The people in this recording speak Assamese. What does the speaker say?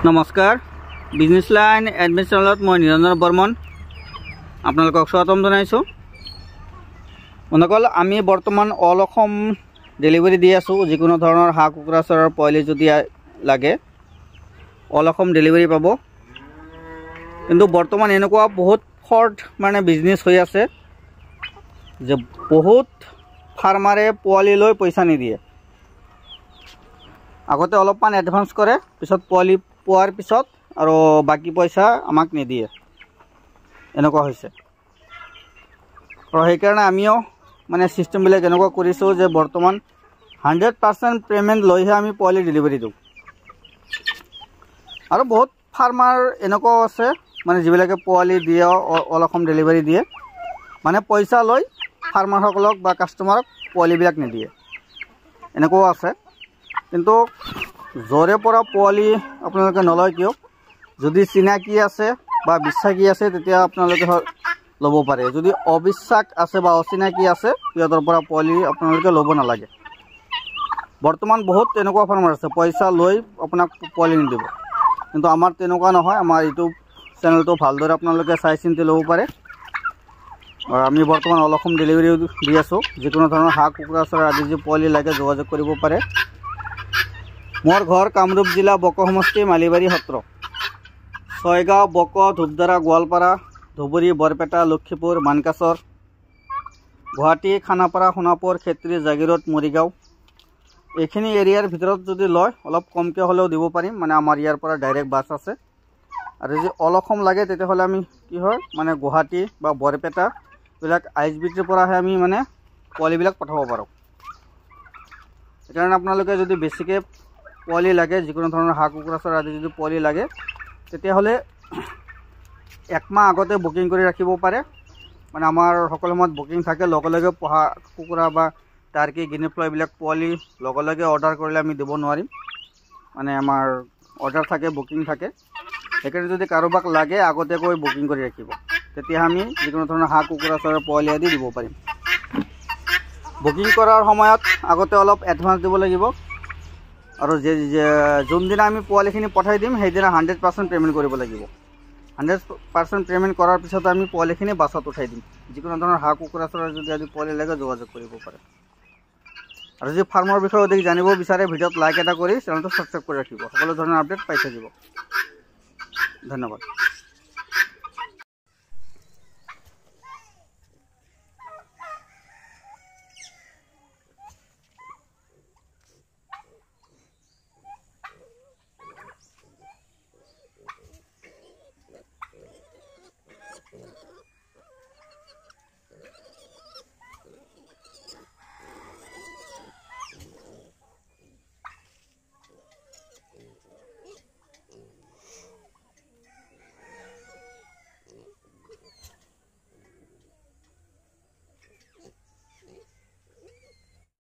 নমস্কাৰ বিজনেছ লাইন এডমিন চেনেলত মই নিৰঞ্জন বৰ্মন আপোনালোকক স্বাগতম জনাইছোঁ। বন্ধুসকল, আমি বৰ্তমান অল অসম ডেলিভাৰী দি আছোঁ। যিকোনো ধৰণৰ হাঁহ কুকুৰা চৰাইৰ পোৱালি যদি লাগে অল অসম ডেলিভাৰী পাব। কিন্তু বৰ্তমান এনেকুৱা বহুত ফ্ৰড বিজনেছ হৈ আছে যে বহুত ফাৰ্মাৰে পোৱালি লৈ পইচা নিদিয়ে। আগতে অলপমান এডভান্স কৰে, পিছত পোৱালি পোৱাৰ পিছত আৰু বাকী পইচা আমাক নিদিয়ে। এনেকুৱা হৈছে। আৰু সেইকাৰণে আমিও চিষ্টেমবিলাক এনেকুৱা কৰিছোঁ যে বৰ্তমান 100% পে'মেণ্ট লৈহে আমি পোৱালি ডেলিভাৰী দিওঁ। আৰু বহুত ফাৰ্মাৰ এনেকুৱাও আছে যিবিলাকে পোৱালি দিয়ে অল অসম ডেলিভাৰী দিয়ে, পইচা লৈ ফাৰ্মাৰসকলক বা কাষ্টমাৰক পোৱালিবিলাক নিদিয়ে। এনেকুৱাও আছে। কিন্তু য'ৰে পৰা পোৱালি আপোনালোকে নলয় কিয়, যদি চিনাকি আছে বা বিশ্বাসী আছে তেতিয়া আপোনালোকে ল'ব পাৰে। যদি অবিশ্বাস আছে বা অচিনাকি আছে সিহঁতৰ পৰা পোৱালি আপোনালোকে ল'ব নালাগে। বৰ্তমান বহুত তেনেকুৱা ফাৰ্মাৰ আছে পইচা লৈ আপোনাক পোৱালি নিদিব। কিন্তু আমাৰ তেনেকুৱা নহয়। আমাৰ ইউটিউব চেনেলটো ভালদৰে আপোনালোকে চাই চিন্তি ল'ব পাৰে। আৰু আমি বৰ্তমান অল অসম ডেলিভাৰী দি আছোঁ। যিকোনো ধৰণৰ হাঁহ কুকুৰা চৰাই আদি যি পোৱালি লাগে যোগাযোগ কৰিব পাৰে। মোৰ ঘৰ কামৰূপ জিলা বক সমষ্টি মালিবাৰী সত্ৰ, ছয়গাঁও, বক, ধূপধাৰা, গোৱালপাৰা, ধুবুৰী, বৰপেটা, লক্ষীপুৰ, মানকাচৰ, গুৱাহাটী, খানাপাৰা, সোণাপুৰ, খেত্ৰী, জাগিৰোড, মৰিগাঁও এইখিনি এৰিয়াৰ ভিতৰত যদি লয় অলপ কমকৈ হ'লেও দিব পাৰিম। আমাৰ ইয়াৰ পৰা ডাইৰেক্ট বাছ আছে। আৰু যদি অল অসম লাগে তেতিয়াহ'লে আমি কি হয় গুৱাহাটী বা বৰপেটা এইবিলাক ISBTৰ পৰাহে আমি পোৱালিবিলাক পঠাব পাৰোঁ। সেইকাৰণে আপোনালোকে যদি বেছিকৈ পোৱালি লাগে, যিকোনো ধৰণৰ হাঁহ কুকুৰা চৰাই আদি যদি পোৱালি লাগে তেতিয়াহ'লে একমাহ আগতে বুকিং কৰি ৰাখিব পাৰে। আমাৰ সকলো সময়ত বুকিং থাকে। লগে লগে পোহা কুকুৰা বা টাৰ্কি, গিনি ফ্ল' এইবিলাক পোৱালি লগে লগে অৰ্ডাৰ কৰিলে আমি দিব নোৱাৰিম। আমাৰ অৰ্ডাৰ থাকে, বুকিং থাকে। সেইকাৰণে যদি কাৰোবাক লাগে আগতীয়াকৈ বুকিং কৰি ৰাখিব, তেতিয়া আমি যিকোনো ধৰণৰ হাঁহ কুকুৰা চৰাই পোৱালি আদি দিব পাৰিম। বুকিং কৰাৰ সময়ত আগতে অলপ এডভান্স দিব লাগিব। আৰু যোনদিনা আমি পোৱালিখিনি পঠাই দিম সেইদিনা 100% পে'মেণ্ট কৰিব লাগিব। 100% পে'মেণ্ট কৰাৰ পিছত আমি পোৱালিখিনি বাছত উঠাই দিম। যিকোনো ধৰণৰ হাঁহ কুকুৰা চৰাই যদি আজি পোৱালি লাগে যোগাযোগ কৰিব পাৰে। আৰু যদি ফাৰ্মৰ বিষয়ে অধিক জানিব বিচাৰে ভিডিঅ'ত লাইক এটা কৰি চেনেলটো ছাবস্ক্ৰাইব কৰি ৰাখিব। সকলো ধৰণৰ আপডেট পাই থাকিব। ধন্যবাদ।